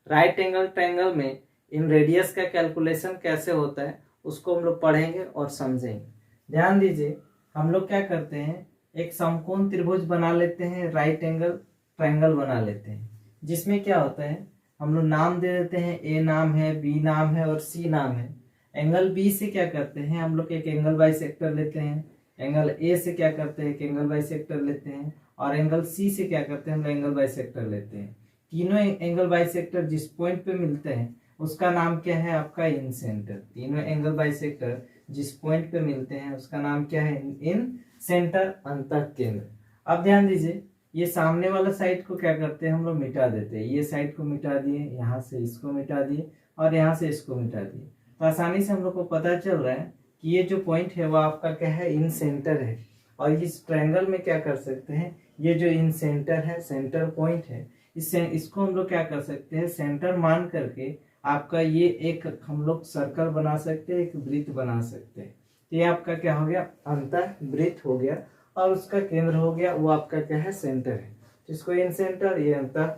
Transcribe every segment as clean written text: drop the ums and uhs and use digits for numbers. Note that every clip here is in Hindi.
राइट एंगल ट्रायंगल में इन रेडियस का कैलकुलेशन कैसे होता है उसको हम लोग पढ़ेंगे और समझेंगे। ध्यान दीजिए, हम लोग क्या करते हैं, एक समकोण त्रिभुज बना लेते हैं, राइट एंगल ट्रायंगल बना लेते हैं, जिसमें क्या होता है हम लोग नाम दे देते हैं, ए नाम है, बी नाम है और सी नाम है। एंगल बी से क्या करते हैं हम लोग एक एंगल बाइसेक्टर लेते हैं, एंगल ए से क्या करते हैं एक एंगल बाइसेक्टर लेते हैं, और एंगल सी से क्या करते हैं हम लोग एंगल बाइसेक्टर लेते हैं। तीनों एंगल बाइसेक्टर जिस पॉइंट पे मिलते हैं उसका नाम क्या है आपका इन सेंटर। तीनों एंगल बाइसेक्टर जिस पॉइंट पे मिलते हैं उसका नाम क्या है इन सेंटर, अंतः केंद्र। अब ध्यान दीजिए, ये सामने वाला साइड को क्या करते हैं हम लोग मिटा देते हैं, ये साइड को मिटा दिए, यहाँ से इसको मिटा दिए और यहाँ से इसको मिटा दिए। तो आसानी से हम लोग को पता चल रहा है कि ये जो पॉइंट है वो आपका क्या है इन सेंटर है। और इस ट्रायंगल में क्या कर सकते हैं, ये जो इन सेंटर है, सेंटर पॉइंट है, इसको हम लोग क्या कर सकते हैं सेंटर मान करके आपका ये एक हम लोग सर्कल बना सकते हैं, एक वृत्त बना सकते हैं। तो ये आपका क्या हो गया अंतः वृत्त हो गया और उसका केंद्र हो गया वो आपका क्या है सेंटर है, जिसको इन सेंटर, ये अंतः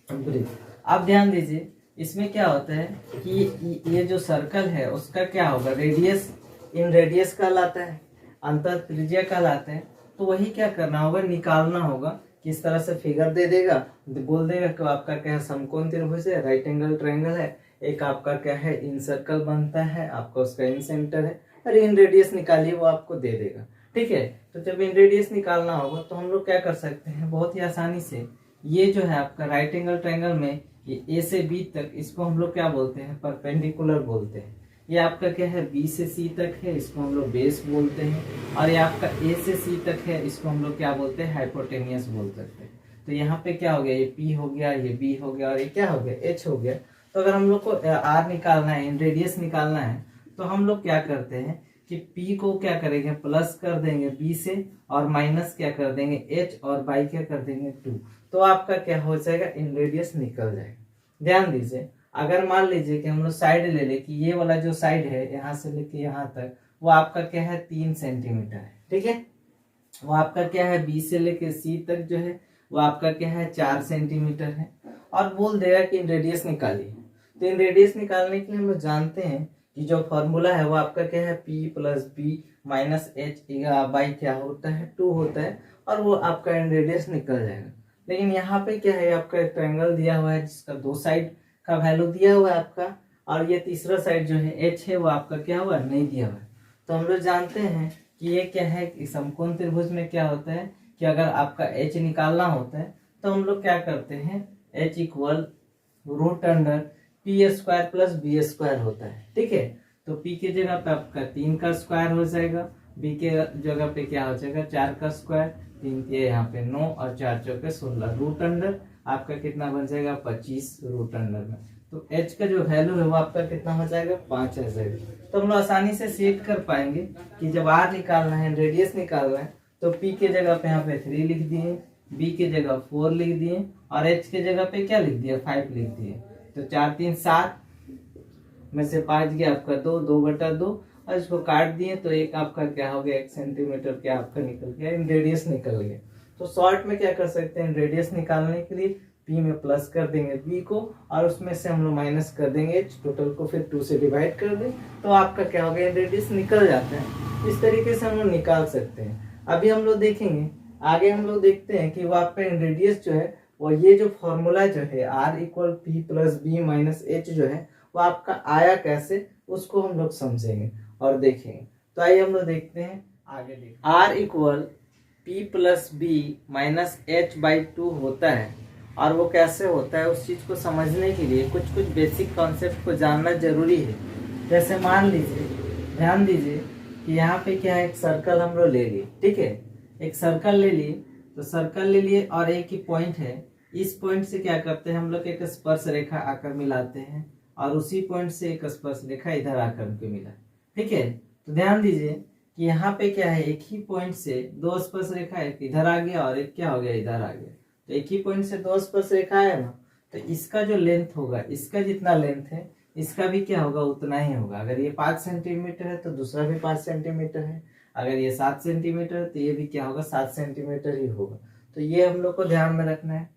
वृत्त। आप ध्यान दीजिए, इसमें क्या होता है कि ये जो सर्कल है उसका क्या होगा रेडियस, इन रेडियस कहलाता है, अंतः त्रिज्या कहलाता है। तो वही क्या करना होगा, निकालना होगा। किस तरह से फिगर दे देगा, बोल देगा कि आपका क्या है समकोण त्रिभुज है, राइट एंगल ट्रायंगल है, एक आपका क्या है इन सर्कल बनता है, आपका उसका इन सेंटर है, और इन रेडियस निकालिए वो आपको दे देगा। ठीक है, तो जब इन रेडियस निकालना होगा तो हम लोग क्या कर सकते हैं बहुत ही आसानी से, ये जो है आपका राइट एंगल ट्रायंगल में ये ए से बी तक, इसको हम लोग क्या बोलते हैं परपेंडिकुलर बोलते हैं। ये आपका क्या है बी से सी तक है, इसको हम लोग बेस बोलते हैं। और ये आपका ए से सी तक है, इसको हम लोग क्या बोलते हैं हाइपोटेनियस बोल सकते हैं। तो यहाँ पे क्या हो गया, ये पी हो गया, ये बी हो गया और ये क्या हो गया एच हो गया। तो अगर हम लोग को आर निकालना है, इन रेडियस निकालना है, तो हम लोग क्या करते हैं कि P को क्या करेंगे प्लस कर देंगे B से, और माइनस क्या कर देंगे H, और बाई क्या कर देंगे 2। तो आपका क्या हो जाएगा इन रेडियस निकल जाएगा। ध्यान दीजिए, अगर मान लीजिए कि हम लोग साइड ले ले कि ये वाला जो साइड है यहाँ से लेके यहाँ तक वो आपका क्या है 3 सेंटीमीटर है। ठीक है, वो आपका क्या है B से लेके C तक जो है वो आपका क्या है 4 सेंटीमीटर है। और बोल देगा कि इन रेडियस निकालिए। तो इन रेडियस निकालने के लिए हम लोग जानते हैं कि जो फॉर्मूला है वो आपका क्या है P plus B minus H by क्या होता है 2 होता है, और वो आपका इन रेडियस निकल जाएगा। लेकिन यहाँ पे क्या है आपका एक ट्रायंगल दिया हुआ है जिसका 2 साइड का वैल्यू दिया हुआ है आपका, और ये तीसरा साइड जो है एच है वो आपका क्या हुआ नहीं दिया हुआ है। तो हम लोग जानते हैं कि ये क्या है कि समकोण त्रिभुज में क्या होता है कि अगर आपका एच निकालना होता है तो हम लोग क्या करते हैं H equal root under P square plus B square होता है। ठीक है, तो पी के जगह पे आपका 3 का स्क्वायर हो जाएगा, बी के जगह पे क्या हो जाएगा 4 का स्क्वायर, 3 के यहाँ पे 9 और 4 चौके 16, रूट अंडर आपका कितना बन जाएगा 25 रूट अंडर में। तो h का जो वैल्यू है वो आपका कितना हो जाएगा 5 आ जाएगा। तो हम लोग आसानी से सेट कर पाएंगे कि जब r निकालना है रेडियस निकालना है तो p के जगह पे यहाँ पे 3 लिख दिए, b के जगह 4 लिख दिए, और h के जगह पे क्या लिख दिया 5 लिख दिए। तो 4 3 7 में से 5 गया आपका 2, 2/2, और इसको काट दिए तो एक आपका क्या हो गया 1 सेंटीमीटर क्या आपका निकल गया, इन रेडियस निकल गया। तो शॉर्ट में क्या कर सकते हैं रेडियस निकालने के लिए P में प्लस कर देंगे B को, और उसमें से हम लोग माइनस कर देंगे H, टोटल को फिर 2 से डिवाइड कर दें तो आपका क्या हो गया रेडियस निकल जाता है। इस तरीके से हम लोग निकाल सकते हैं। अभी हम लोग देखेंगे आगे, हम लोग देखते हैं कि वो आपका रेडियस जो है वो ये जो फॉर्मूला जो है R equal P plus B minus H जो है वो आपका आया कैसे, उसको हम लोग समझेंगे और देखेंगे। तो आइए हम लोग देखते हैं आगे। देखते R equal P plus B minus H by 2 होता है, और वो कैसे होता है उस चीज़ को समझने के लिए कुछ कुछ बेसिक कॉन्सेप्ट को जानना जरूरी है। जैसे मान लीजिए, ध्यान दीजिए कि यहाँ पे क्या है एक सर्कल हम लोग ले लिए। ठीक है, एक सर्कल ले लिए, तो सर्कल ले लिए और एक ही पॉइंट है, इस पॉइंट से क्या करते हैं हम लोग एक स्पर्श रेखा आकर मिलाते हैं, और उसी पॉइंट से एक स्पर्श रेखा इधर आकर के मिला। ठीक है, तो ध्यान दीजिए कि यहाँ पे क्या है एक ही पॉइंट से 2 स्पर्श रेखा, एक इधर आ गया और एक क्या हो गया इधर आ गया। तो एक ही पॉइंट से 2 स्पर्श रेखा है ना, तो इसका जो लेंथ होगा, इसका जितना लेंथ है इसका भी क्या होगा उतना ही होगा। अगर ये 5 सेंटीमीटर है तो दूसरा भी 5 सेंटीमीटर है, अगर ये 7 सेंटीमीटर है तो ये भी क्या होगा 7 सेंटीमीटर ही होगा। तो ये हम लोग को ध्यान में रखना है।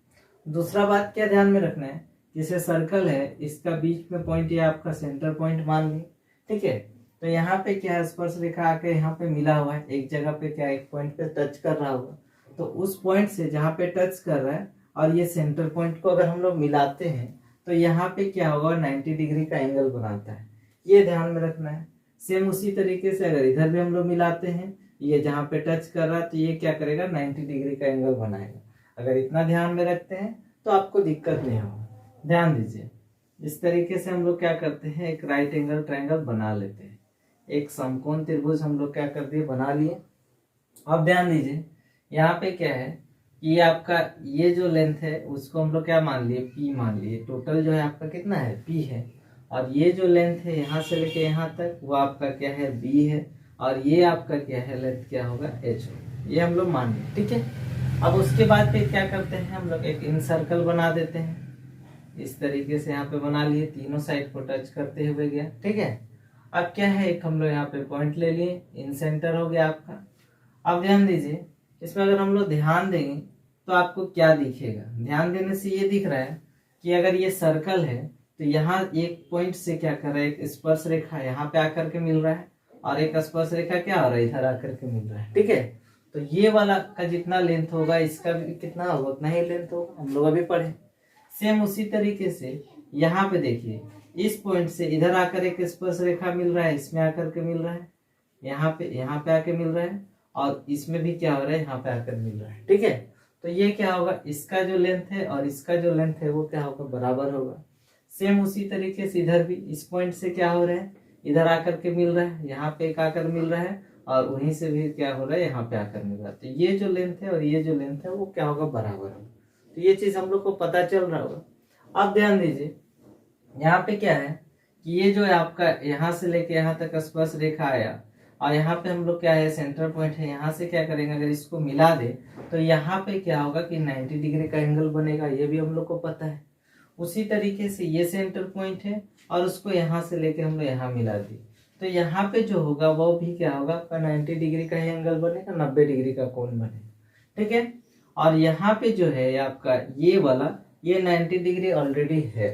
दूसरा बात क्या ध्यान में रखना है जैसे सर्कल है, इसका बीच में पॉइंट ये आपका सेंटर पॉइंट मान ली, ठीक है। तो यहाँ पे क्या है, स्पर्श रेखा आके यहाँ पे मिला हुआ है, एक जगह पे क्या एक पॉइंट पे टच कर रहा होगा, तो उस पॉइंट से जहाँ पे टच कर रहा है और ये सेंटर पॉइंट को अगर हम लोग मिलाते हैं तो यहाँ पे क्या होगा, 90 डिग्री का एंगल बनाता है, ये ध्यान में रखना है। सेम उसी तरीके से अगर इधर भी हम लोग मिलाते हैं, ये जहाँ पे टच कर रहा है तो ये क्या करेगा, 90 डिग्री का एंगल बनाएगा। अगर इतना ध्यान में रखते हैं तो आपको दिक्कत नहीं होगा। ध्यान दीजिए, इस तरीके से हम लोग क्या करते हैं, एक राइट एंगल ट्रायंगल बना लेते हैं। एक समकोण त्रिभुज हम लोग क्या कर दिए, बना लिए। अब ध्यान दीजिए, यहाँ पे क्या है कि ये आपका ये जो लेंथ है उसको हम लोग क्या मान लिए, पी मान लिए। टोटल जो है आपका कितना है, पी है। और ये जो लेंथ है यहाँ से लेके यहाँ तक वो आपका क्या है, बी है। और ये आपका क्या है, लेंथ क्या होगा, एच होगा। ये हम लोग मान लिए, ठीक है। अब उसके बाद फिर क्या करते हैं, हम लोग एक इन सर्कल बना देते हैं। इस तरीके से यहाँ पे बना लिए, तीनों साइड को टच करते हुए गया, ठीक है। अब क्या है, एक हम लोग यहाँ पे पॉइंट ले लिए, इन सेंटर हो गया आपका। अब ध्यान दीजिए, इसमें अगर हम लोग ध्यान देंगे तो आपको क्या दिखेगा, ध्यान देने से ये दिख रहा है कि अगर ये सर्कल है तो यहाँ एक पॉइंट से क्या कर रहा है, एक स्पर्श रेखा यहाँ पे आकर के मिल रहा है, और एक स्पर्श रेखा क्या हो रहा है, इधर आकर के मिल रहा है, ठीक है। तो ये वाला का जितना लेंथ होगा इसका भी कितना होगा, उतना ही लेंथ होगा, हम लोग अभी पढ़े। सेम उसी तरीके से यहाँ पे देखिए, इस पॉइंट से इधर आकर एक स्पर्श रेखा मिल रहा है, इसमें आकर के मिल रहा है, यहाँ पे आके मिल रहा है, और इसमें भी क्या हो रहा है, यहाँ पे आकर मिल रहा है, ठीक है। तो ये क्या होगा, इसका जो लेंथ है और इसका जो लेंथ है वो क्या होगा, बराबर होगा। सेम उसी तरीके से इधर भी इस पॉइंट से क्या हो रहा है, इधर आकर के मिल रहा है, यहाँ पे एक आकर मिल रहा है, और वहीं से भी क्या हो रहा है, यहाँ पे आकर मिल रहा है। तो ये जो लेंथ है और ये जो लेंथ है वो क्या होगा, बराबर होगा। तो ये चीज हम लोग को पता चल रहा होगा। अब ध्यान दीजिए, यहाँ पे क्या है कि ये जो है आपका यहाँ से लेके यहाँ तक स्पर्श रेखा आया, और यहाँ पे हम लोग क्या है, सेंटर पॉइंट है, यहाँ से क्या करेंगे, अगर इसको मिला दे तो यहाँ पे क्या होगा कि 90 डिग्री का एंगल बनेगा, ये भी हम लोग को पता है। उसी तरीके से ये सेंटर पॉइंट है और उसको यहाँ से लेके हम लोग यहाँ मिला दिए, तो यहाँ पे जो होगा वो भी क्या होगा, आपका 90 डिग्री का ही एंगल बनेगा, 90 डिग्री का कोण बनेगा, ठीक है। और यहाँ पे जो है आपका ये वाला, ये 90 डिग्री ऑलरेडी है,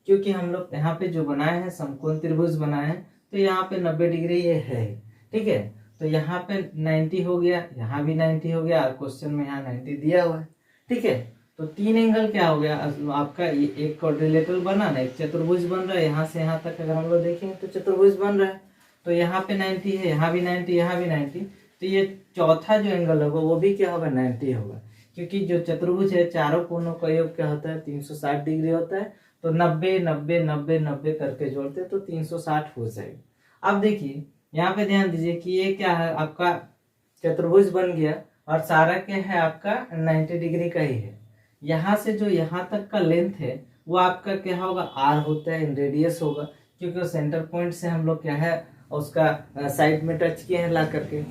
क्योंकि हम लोग यहाँ पे जो बनाए हैं समकोण त्रिभुज बनाए हैं, तो यहाँ पे 90 डिग्री ये है, ठीक है। तो यहाँ पे 90 हो गया, यहाँ भी 90 हो गया, और क्वेश्चन में यहाँ 90 दिया हुआ है, ठीक है। तो तीन एंगल क्या हो गया आपका, ये एक क्वाड्रिलेटरल बना ना, एक चतुर्भुज बन रहा है, यहाँ से यहाँ तक अगर हम लोग देखें तो चतुर्भुज बन रहा है। तो यहाँ पे 90 है, यहाँ भी 90, यहाँ भी 90, तो ये चौथा जो एंगल होगा वो भी क्या होगा, 90 होगा, क्योंकि जो चतुर्भुज है चारों कोणों का योग क्या होता है, 360 डिग्री होता है। तो 90 90 90 90 करके जोड़ते तो 360 हो जाएगा। अब देखिए यहाँ पे ध्यान दीजिए कि ये क्या है, आपका चतुर्भुज बन गया, और सारा क्या है आपका 90 डिग्री का ही है। यहाँ से जो यहाँ तक का लेंथ है वो आपका क्या होगा, आर होता है, इन रेडियस होगा, क्योंकि सेंटर पॉइंट से हम लोग क्या है उसका साइड में टच किए हैं ला करके।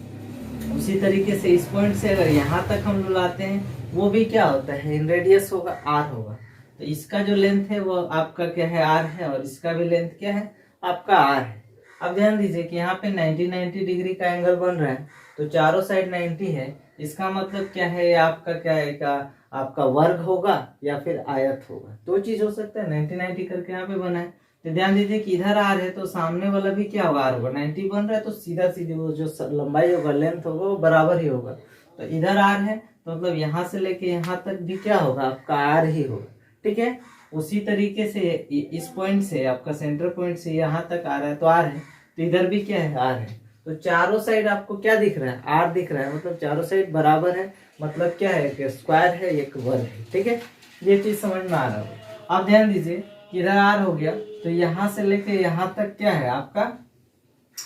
उसी तरीके से इस पॉइंट से अगर यहाँ तक हम लोग लाते हैं वो भी क्या होता है, इन रेडियस होगा, आर होगा। तो इसका जो लेंथ है वो आपका क्या है, आर है, और इसका भी लेंथ क्या है, आपका आर है। अब ध्यान दीजिए कि यहाँ पे 90 डिग्री का एंगल बन रहा है, तो चारों साइड 90 है, इसका मतलब क्या है, आपका क्या है, आपका वर्ग होगा या फिर आयत होगा, दो चीज हो सकता है। 90 करके यहाँ पे बना है, तो ध्यान दीजिए कि इधर आर है तो सामने वाला भी क्या होगा, आर होगा। 90 बन रहा है तो सीधा सीधे वो जो लंबाई होगा, लेंथ होगा, वो बराबर ही होगा। तो इधर आर है तो मतलब यहाँ से लेके यहाँ तक भी क्या होगा, आपका आर ही होगा, ठीक है। उसी तरीके से इस पॉइंट से आपका सेंटर पॉइंट से यहाँ तक आ रहा है तो आर है, तो इधर भी क्या है, आर है। तो चारों साइड आपको क्या दिख रहा है, आर दिख रहा है, मतलब चारों साइड बराबर है, मतलब क्या है, एक स्क्वायर है, एक वर्ग है, ठीक है। ये चीज समझ में आ रहा है। अब ध्यान दीजिए कि इधर आर हो गया, तो यहाँ से लेके यहाँ तक क्या है, आपका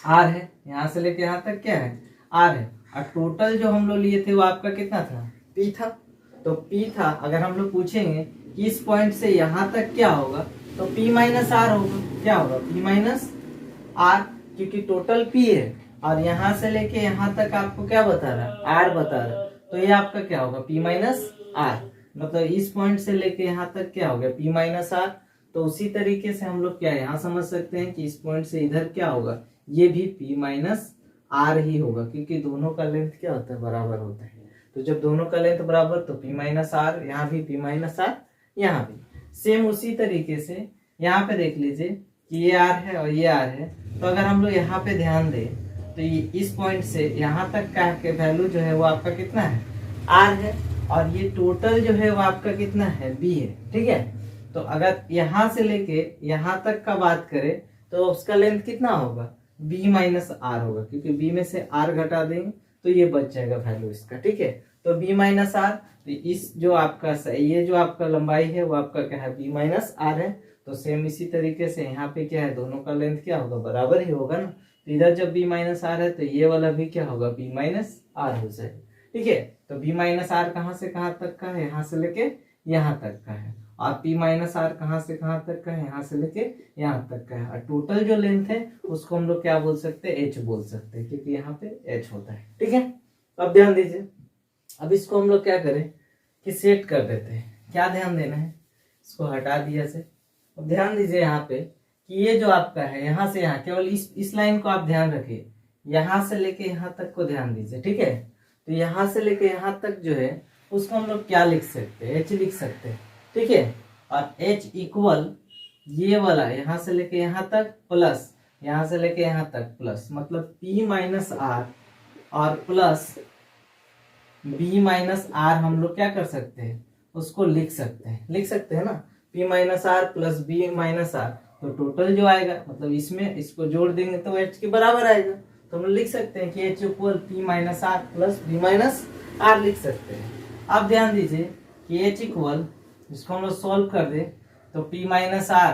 आर है, यहाँ से लेके यहाँ तक क्या है, आर है। और टोटल जो हम लोग लिए थे वो आपका कितना था, पी था। तो पी था, अगर हम लोग पूछेंगे कि इस पॉइंट से यहाँ तक क्या होगा, तो पी माइनस आर होगा। क्या होगा, पी माइनस आर, क्योंकि टोटल पी है और यहाँ से लेके यहाँ तक आपको क्या बता रहा है, आर बता रहा है। तो ये आपका क्या होगा, पी माइनस आर, मतलब इस पॉइंट से लेके यहाँ तक क्या हो गया, पी माइनस आर। तो उसी तरीके से हम लोग क्या यहाँ समझ सकते हैं कि इस पॉइंट से इधर क्या होगा, ये भी पी माइनस आर ही होगा, क्योंकि दोनों का लेंथ क्या होता है, बराबर होता है। तो जब दोनों का लेंथ बराबर तो पी माइनस आर, यहाँ भी पी माइनस आर, यहाँ भी। सेम उसी तरीके से यहाँ पे देख लीजिए कि ये आर है और ये आर है। तो अगर हम लोग यहाँ पे ध्यान दें तो ये इस पॉइंट से यहाँ तक का के वैल्यू जो है वो आपका कितना है, आर है, और ये टोटल जो है वो आपका कितना है, बी है। ठीक है, तो अगर यहाँ से लेके यहाँ तक का बात करें तो उसका लेंथ कितना होगा, बी माइनस आर होगा, क्योंकि बी में से आर घटा देंगे तो ये बच जाएगा वैल्यू इसका। ठीक है, तो बी माइनस आर, तो इस जो आपका ये जो आपका लंबाई है वो आपका क्या है, बी माइनस आर है। तो सेम इसी तरीके से यहाँ पे क्या है, दोनों का लेंथ क्या होगा, बराबर ही होगा ना। तो इधर जब बी माइनस आर है तो ये वाला भी क्या होगा, बी माइनस आर हो जाएगा। ठीक है, तो बी माइनस आर कहाँ से कहाँ तक का है, यहाँ से लेके यहाँ तक का है, और पी माइनस आर कहाँ से कहाँ तक का है, यहाँ से लेके यहाँ तक का है। और टोटल जो लेंथ है उसको हम लोग क्या बोल सकते हैं, एच बोल सकते हैं, क्योंकि यहाँ पे एच होता है। ठीक है, अब ध्यान दीजिए, अब इसको हम लोग क्या करें कि सेट कर देते हैं। क्या ध्यान देना है, इसको हटा दिया से। अब ध्यान दीजिए यहाँ पे कि ये जो आपका है यहाँ से यहाँ, केवल इस लाइन को आप ध्यान रखिए, यहाँ से लेके यहाँ तक को ध्यान दीजिए। ठीक है, तो यहाँ से लेके यहाँ तक जो है उसको हम लोग क्या लिख सकते हैं, एच लिख सकते हैं। ठीक है, और एच इक्वल ये वाला यहाँ से लेके यहाँ तक प्लस यहाँ से लेके यहाँ तक प्लस, मतलब पी माइनस आर और प्लस बी माइनस आर हम लोग क्या कर सकते हैं, उसको लिख सकते हैं ना, P minus R plus B minus R. तो टोटल जो आएगा, मतलब इसमें इसको जोड़ देंगे तो एच के बराबर आएगा। तो हम लोग लिख सकते हैं कि H equal P minus R plus B minus R लिख सकते हैं। अब ध्यान दीजिए कि एच इक्वल, इसको हम लोग सॉल्व कर दे तो P minus R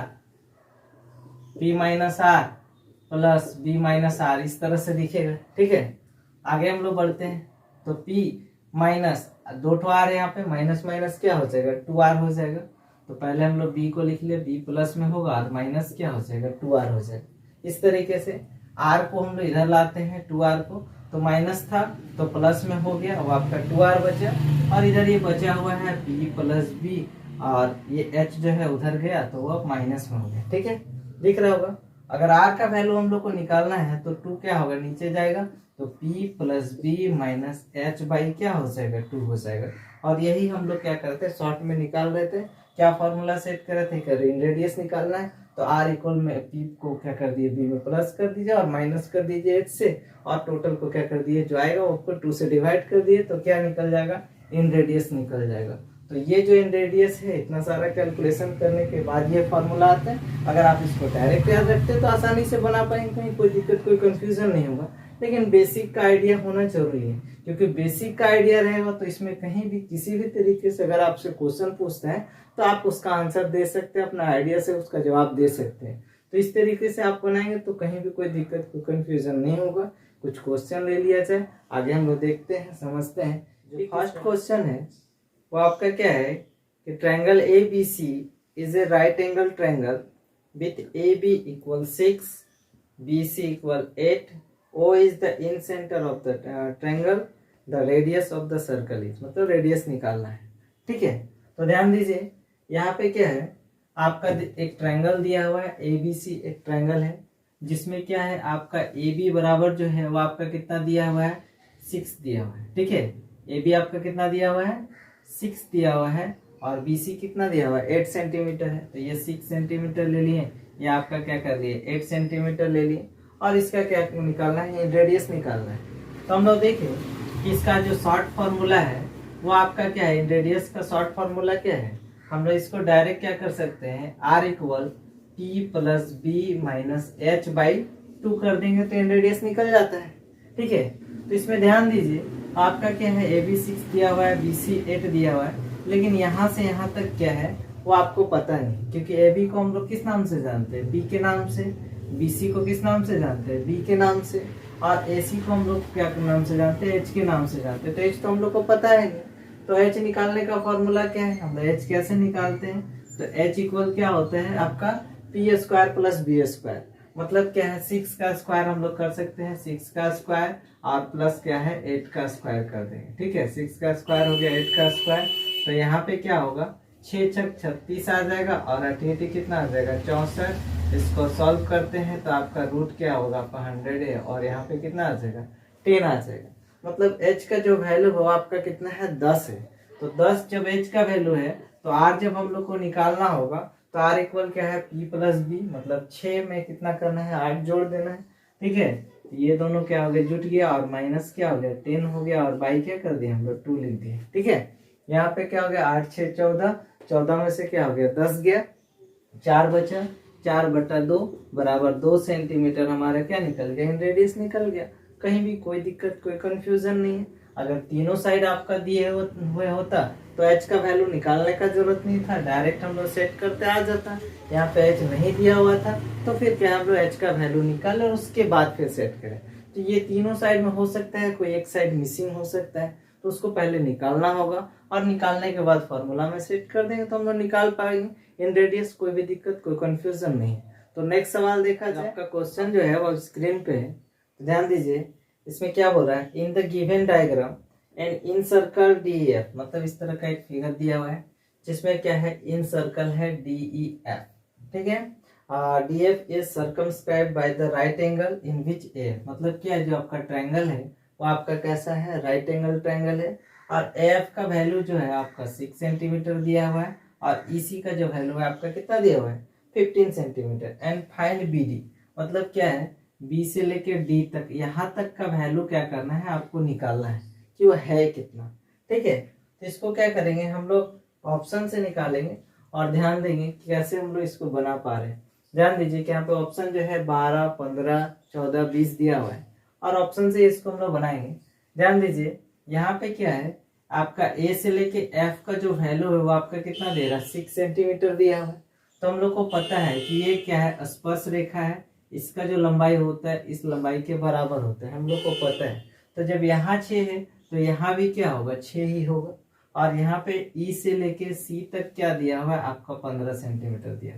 plus B minus R इस तरह से दिखेगा। ठीक है, आगे हम लोग बढ़ते हैं तो पी माइनस दो ठो आर है यहाँ पे, माइनस माइनस क्या हो जाएगा, टू आर हो जाएगा। तो पहले हम लोग बी को लिख लिया, बी प्लस में होगा और माइनस क्या हो जाएगा, टू आर हो जाएगा। इस तरीके से आर को हम लोग इधर लाते हैं, टू आर को, तो माइनस था तो प्लस में हो गया, अब आपका टू आर बचा, और इधर ये बचा हुआ है बी प्लस बी, और ये एच जो है उधर गया तो वो अब माइनस में हो गया। ठीक है, दिख रहा होगा। अगर आर का वैल्यू हम लोग को निकालना है तो टू क्या होगा, नीचे जाएगा, तो p plus B minus H by क्या हो जाएगा, टू हो जाएगा। और यही हम लोग क्या करते हैं, शॉर्ट में निकाल रहे थे, क्या फॉर्मूला सेट कर रहे थे, इन रेडियस निकालना है। तो r इक्वल में p को क्या कर दिए, b में प्लस कर दीजिए और माइनस कर दीजिए h से, और टोटल को क्या कर दिए, जो आएगा वो 2 से डिवाइड कर दिए, तो क्या निकल जाएगा, इन रेडियस निकल जाएगा। तो ये जो इन रेडियस है, इतना सारा कैलकुलेशन करने के बाद ये फॉर्मूला आता है। अगर आप इसको डायरेक्ट याद रखते तो आसानी से बना पाएंगे, कहीं कोई दिक्कत कोई कंफ्यूजन नहीं होगा। लेकिन बेसिक का आइडिया होना जरूरी है, क्योंकि बेसिक का आइडिया रहेगा तो इसमें कहीं भी किसी भी तरीके से अगर आपसे क्वेश्चन पूछते हैं तो आप उसका आंसर दे सकते हैं, अपना आइडिया से उसका जवाब दे सकते हैं। तो इस तरीके से आप बनाएंगे तो कहीं भी कोई दिक्कत कोई कंफ्यूजन नहीं होगा। कुछ क्वेश्चन ले लिया जाए, आगे हम लोग देखते हैं, समझते हैं। जो फर्स्ट क्वेश्चन है वो आपका क्या है कि triangle A B C is a right angle triangle with A B equal 6, B C equal 8, O is the in center of the triangle, the radius of the circle is, मतलब रेडियस निकालना है। ठीक है, तो ध्यान दीजिए यहाँ पे क्या है, आपका एक ट्रायंगल दिया हुआ है ABC, एक ट्रायंगल है जिसमें क्या है, आपका AB बराबर जो है वो आपका कितना दिया हुआ है, 6 दिया हुआ है। ठीक है, AB आपका कितना दिया हुआ है, 6 दिया हुआ है, और BC कितना दिया हुआ है, 8 सेंटीमीटर है। तो ये 6 सेंटीमीटर ले लिए, ये आपका क्या कर लिए, 8 सेंटीमीटर ले लिए, और इसका क्या निकालना है, रेडियस निकालना है। तो हम लोग देखें कि इसका जो शॉर्ट फार्मूला है वो आपका क्या है, रेडियस का शॉर्ट फार्मूला क्या है, हम लोग इसको डायरेक्ट क्या कर सकते हैं, r equal p plus B minus H by 2 कर देंगे तो रेडियस निकल जाता है। ठीक है, तो इसमें ध्यान दीजिए आपका क्या है, AB 6 दिया हुआ है, BC 8 दिया हुआ है, लेकिन यहाँ से यहाँ तक क्या है वो आपको पता नहीं, क्योंकि AB को हम लोग किस नाम से जानते हैं, B के नाम से, BC को किस नाम से जानते हैं, B के नाम से, और AC को हम लोग क्या नाम से जानते हैं, H के नाम से जानते हैं। तो H तो हम लोग को पता है नहीं, तो H निकालने का फॉर्मूला क्या है, हम लोग H कैसे निकालते हैं, तो H इक्वल क्या होता है आपका P square plus B square, मतलब क्या है 6 का स्क्वायर हम लोग कर सकते हैं, 6 का स्क्वायर और प्लस क्या है 8 का स्क्वायर कर देंगे। ठीक है, 6 का स्क्वायर हो गया 8 का स्क्वायर, तो यहाँ पे क्या होगा 6 छक 36 आ जाएगा और 88 कितना आ जाएगा 64। इसको सॉल्व करते हैं तो आपका रूट क्या होगा आपका 100 है, और यहाँ पे कितना आ जाएगा 10 आ जाएगा। मतलब h का जो वैल्यू हो आपका कितना है 10 है। तो 10 जब h का वैल्यू है तो आर जब हम लोग को निकालना होगा तो आर इक्वल क्या है, पी प्लस बी, मतलब 6 में कितना करना है, 8 जोड़ देना है। ठीक है, तो ये दोनों क्या हो गया, जुट गया, और माइनस क्या हो गया, 10 हो गया, और बाई क्या कर दिया हम लोग 2 लिख दिए। ठीक है, यहाँ पे क्या हो गया, 8 6 14, 14 में से क्या हो गया 10 गया, 4 बचा, 4/2 बराबर 2 सेंटीमीटर हमारा क्या निकल गया, इन रेडियस निकल गया। कहीं भी कोई दिक्कत, कोई कंफ्यूजन नहीं है। अगर तीनों साइड आपका दिए हुए होता तो एच का वैल्यू निकालने का जरूरत नहीं था, डायरेक्ट हम लोग सेट करते आ जाता। यहाँ पे एच नहीं दिया हुआ था तो फिर क्या हम लोग एच का वैल्यू निकालें और उसके बाद फिर सेट करें। तो ये तीनों साइड में हो सकता है, कोई एक साइड मिसिंग हो सकता है, तो उसको पहले निकालना होगा, और निकालने के बाद फॉर्मूला में सेट कर देंगे तो हम लोग निकाल पाएंगे इन रेडियस। कोई भी दिक्कत, कोई कंफ्यूजन नहीं। तो नेक्स्ट सवाल देखा जाए, आपका क्वेश्चन जो है वो स्क्रीन पे है, तो ध्यान दीजिए। इसमें क्या बोल रहा है, in the given diagram and in circle DEF, मतलब इस तरह का एक फिगर दिया हुआ है जिसमें क्या है, इन सर्कल है DEF। ठीक है, DF is circumscribed by the right angle in which AF, मतलब क्या है, जो आपका ट्रायंगल है वो आपका कैसा है, राइट एंगल ट्रायंगल है, और AF का वैल्यू जो है आपका 6 सेंटीमीटर दिया हुआ है, और EC का जो वैल्यू है आपका कितना दिया हुआ है, 15 सेंटीमीटर। एंड फाइंड BD, मतलब क्या है, B से लेके D तक, यहाँ तक का वैल्यू क्या करना है, आपको निकालना है कि वो है कितना। ठीक है, तो इसको क्या करेंगे हम लोग, ऑप्शन से निकालेंगे, और ध्यान देंगे कि कैसे हम लोग इसको बना पा रहे हैं। ध्यान दीजिए कि यहाँ पे ऑप्शन जो है 12 15 14 20 दिया हुआ है, और ऑप्शन से इसको हम लोग बनाएंगे। ध्यान दीजिए यहाँ पे क्या है, आपका ए से लेके एफ का जो वैल्यू है वो आपका कितना दे रहा है, 6 सेंटीमीटर दिया हुआ है। तो हम लोग को पता है कि ये क्या है, स्पर्श रेखा है, इसका जो लंबाई होता है इस लंबाई के बराबर होता है, हम लोग को पता है। तो जब यहाँ 6 है तो यहाँ भी क्या होगा, 6 ही होगा। और यहाँ पे ई से लेके सी तक क्या दिया हुआ है, आपका 15 सेंटीमीटर दिया।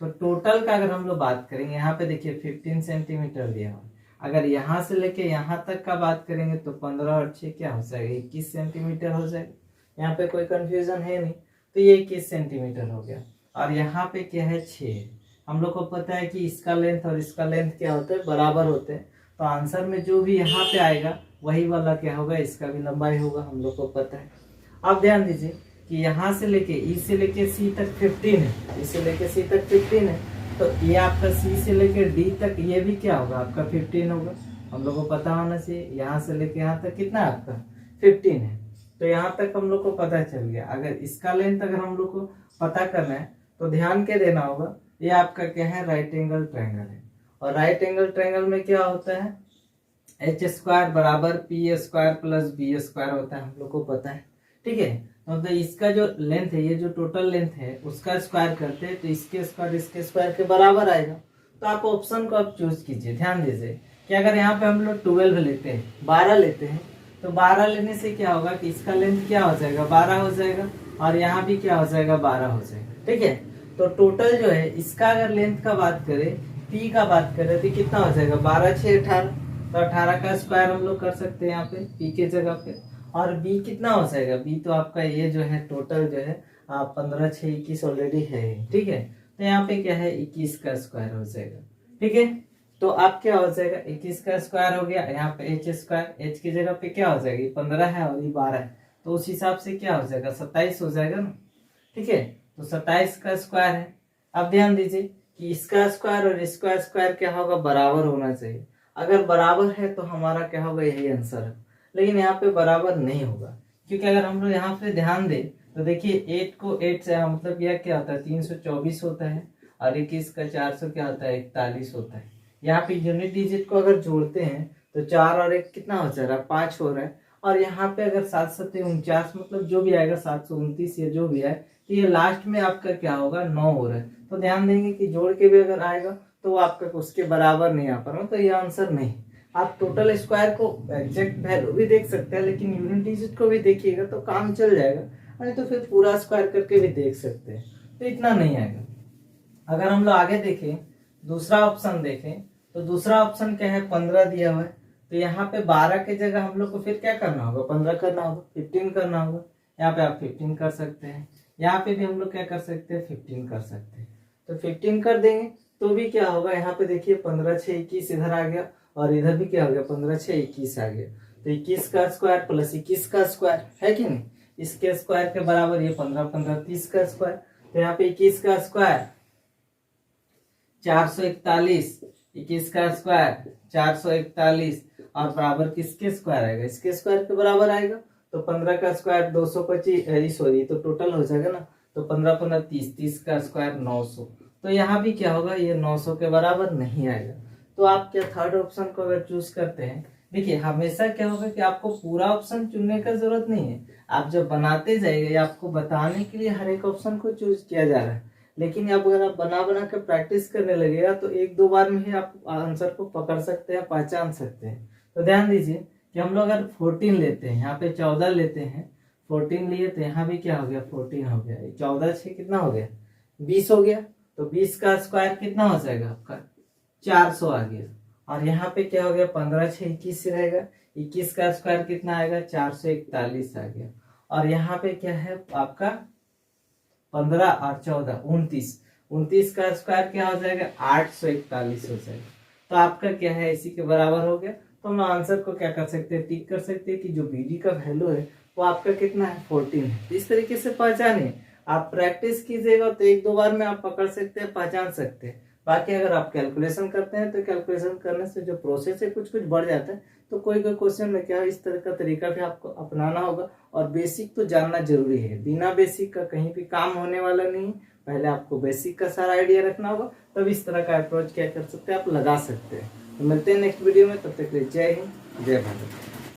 तो टोटल का अगर हम लोग बात करेंगे, यहाँ पे देखिए 15 सेंटीमीटर दिया हुआ है। अगर यहाँ से लेके यहाँ तक का बात करेंगे तो 15 और 6 क्या हो जाएगा, 21 सेंटीमीटर हो जाएगा। यहाँ पे कोई कंफ्यूजन है नहीं, तो ये 21 सेंटीमीटर हो गया। और यहाँ पे क्या है, 6। हम लोग को पता है कि इसका लेंथ और इसका लेंथ क्या होता है, बराबर होते हैं। तो आंसर में जो भी यहाँ पे आएगा वही वाला क्या होगा, इसका भी लंबाई होगा, हम लोग को पता है। अब ध्यान दीजिए कि यहाँ से लेके ई से लेके सी तक 15 है, ई से लेके सी तक 15 है, तो ये आपका सी से लेके डी तक ये भी क्या होगा, आपका 15 होगा। हम लोग को पता होना चाहिए यहाँ से लेके यहाँ तक कितना है आपका 15 है। तो यहाँ तक हम लोग को पता चल गया। अगर इसका लेंथ अगर हम लोग को पता करना है तो ध्यान के देना होगा, ये आपका क्या है, राइट एंगल ट्रायंगल है। और राइट एंगल ट्रायंगल में क्या होता है, एच स्क्वायर बराबर P square plus B square होता है, हम लोग को पता है। ठीक है, तो इसका जो लेंथ है, ये जो टोटल लेंथ है उसका स्क्वायर करते हैं तो इसके स्क्वायर के बराबर आएगा। तो आप ऑप्शन को आप चूज कीजिए। ध्यान दीजिए कि अगर यहाँ पे हम लोग 12 लेते हैं, 12 लेते हैं, तो 12 लेने से क्या होगा कि इसका लेंथ क्या हो जाएगा, 12 हो जाएगा, और यहाँ भी क्या हो जाएगा, 12 हो जाएगा। ठीक है, तो टोटल जो है इसका अगर लेंथ का बात करें, पी का बात करें, तो कितना हो जाएगा, 12 6 18, तो 18 का स्क्वायर हम लोग कर सकते हैं यहाँ पे पी के जगह पे। और बी कितना हो जाएगा, बी तो आपका ये जो है टोटल जो है 15 6 21 ऑलरेडी है। ठीक है, तो यहाँ पे क्या है, 21 का स्क्वायर हो जाएगा। ठीक है, तो आप क्या हो जाएगा, 21 का स्क्वायर हो गया। यहाँ पे एच स्क्वायर, एच की जगह पे क्या हो जाएगी, 15 है और ये 12 है, तो उस हिसाब से क्या हो जाएगा, 27 हो जाएगा ना। ठीक है, तो 27 का स्क्वायर है। अब ध्यान दीजिए कि इसका स्क्वायर और इसका स्क्वायर क्या होगा, बराबर होना चाहिए। अगर बराबर है तो हमारा क्या होगा, यही आंसर है। लेकिन यहाँ पे बराबर नहीं होगा, क्योंकि अगर हम लोग यहाँ पे ध्यान दें तो देखिए 8 को 8 से मतलब यह क्या होता है, 324 होता है, और 21 का 400 क्या होता है, 41 होता है। यहाँ पे यूनिट डिजिट को अगर जोड़ते हैं तो 4 और 1 कितना हो जा रहा है, 5 हो रहा है। और यहाँ पे अगर 7 7 49, मतलब जो भी आएगा 729 या जो भी आए, तो ये लास्ट में आपका क्या होगा, 9 हो रहा है। तो ध्यान देंगे कि जोड़ के भी अगर आएगा तो वो आपका उसके बराबर नहीं आ पा रहा, तो ये आंसर नहीं। आप टोटल स्क्वायर को एग्जैक्ट वैल्यू भी देख सकते हैं, लेकिन यूनिट डिजिट को भी देखिएगा तो काम चल जाएगा, नहीं तो फिर पूरा स्क्वायर करके भी देख सकते हैं, तो इतना नहीं आएगा। अगर हम लोग आगे देखें, दूसरा ऑप्शन देखें, तो दूसरा ऑप्शन क्या है, 15 दिया हुआ है। तो यहाँ पे 12 के जगह हम लोग को फिर क्या करना होगा, 15 करना होगा, 15 करना होगा। यहाँ पे आप 15 कर सकते हैं, यहाँ पे भी हम लोग क्या कर सकते हैं, 15 कर सकते हैं। तो 15 कर देंगे तो भी क्या होगा, यहाँ पे देखिए 15 6 21 इधर आ गया, और इधर भी क्या हो गया, 15 6 21 आ गया। तो 21 का स्क्वायर प्लस 21 का स्क्वायर है कि नहीं, इसके स्क्वायर के बराबर, ये 15 15 30 का स्क्वायर, तो यहाँ पे 21 का स्क्वायर 441, 21 का स्क्वायर 441 और बराबर किसके स्क्वायर आएगा, इसके स्क्वायर के बराबर आएगा। तो 15 का स्क्वायर 225, सॉरी तो टोटल हो जाएगा ना, तो 15 15 30, 30 का स्क्वायर 900। तो यहाँ भी क्या होगा, ये 900 के बराबर नहीं आएगा। तो आप क्या थर्ड ऑप्शन को अगर चूज करते हैं, देखिए हमेशा क्या होगा कि आपको पूरा ऑप्शन चुनने का जरूरत नहीं है, आप जब बनाते जाइए आपको बताने के लिए हर एक ऑप्शन को चूज किया जा रहा है, लेकिन अब अगर आप बना बना कर प्रैक्टिस करने लगेगा तो एक दो बार में ही आप आंसर को पकड़ सकते हैं, पहचान सकते हैं। तो ध्यान दीजिए कि हम लोग अगर 14 लेते हैं, यहाँ पे 14 लेते हैं, 14 लिए तो यहाँ भी क्या हो गया, 14 हो गया, 14 से कितना हो गया, 20 हो गया। तो 20 का स्क्वायर कितना हो जाएगा आपका, 400 आ गया। और यहाँ पे क्या हो गया, 15 से 21 रहेगा, 21 का स्क्वायर कितना आएगा, 441 आ गया। और यहाँ पे क्या है आपका 15 और 14 29, 29 का स्क्वायर क्या हो जाएगा, 841 हो जाएगा। तो आपका क्या है, इसी के बराबर हो गया। तो हम आंसर को क्या कर सकते हैं, टिक कर सकते हैं कि जो BD का वैल्यू है वो आपका कितना है, 14 है। इस तरीके से पहचानिए, आप प्रैक्टिस कीजिएगा तो एक दो बार में आप पकड़ सकते हैं, पहचान सकते हैं। बाकी अगर आप कैलकुलेशन करते हैं तो कैलकुलेशन करने से जो प्रोसेस है कुछ कुछ बढ़ जाता है। तो कोई कोई क्वेश्चन में क्या है, इस तरह का तरीका भी आपको अपनाना होगा। और बेसिक तो जानना जरूरी है, बिना बेसिक का कहीं भी काम होने वाला नहीं। पहले आपको बेसिक का सारा आइडिया रखना होगा, तब इस तरह का अप्रोच क्या कर सकते हैं, आप लगा सकते हैं। तो मिलते हैं नेक्स्ट वीडियो में, तब तक के लिए जय हिंद, जय भारत।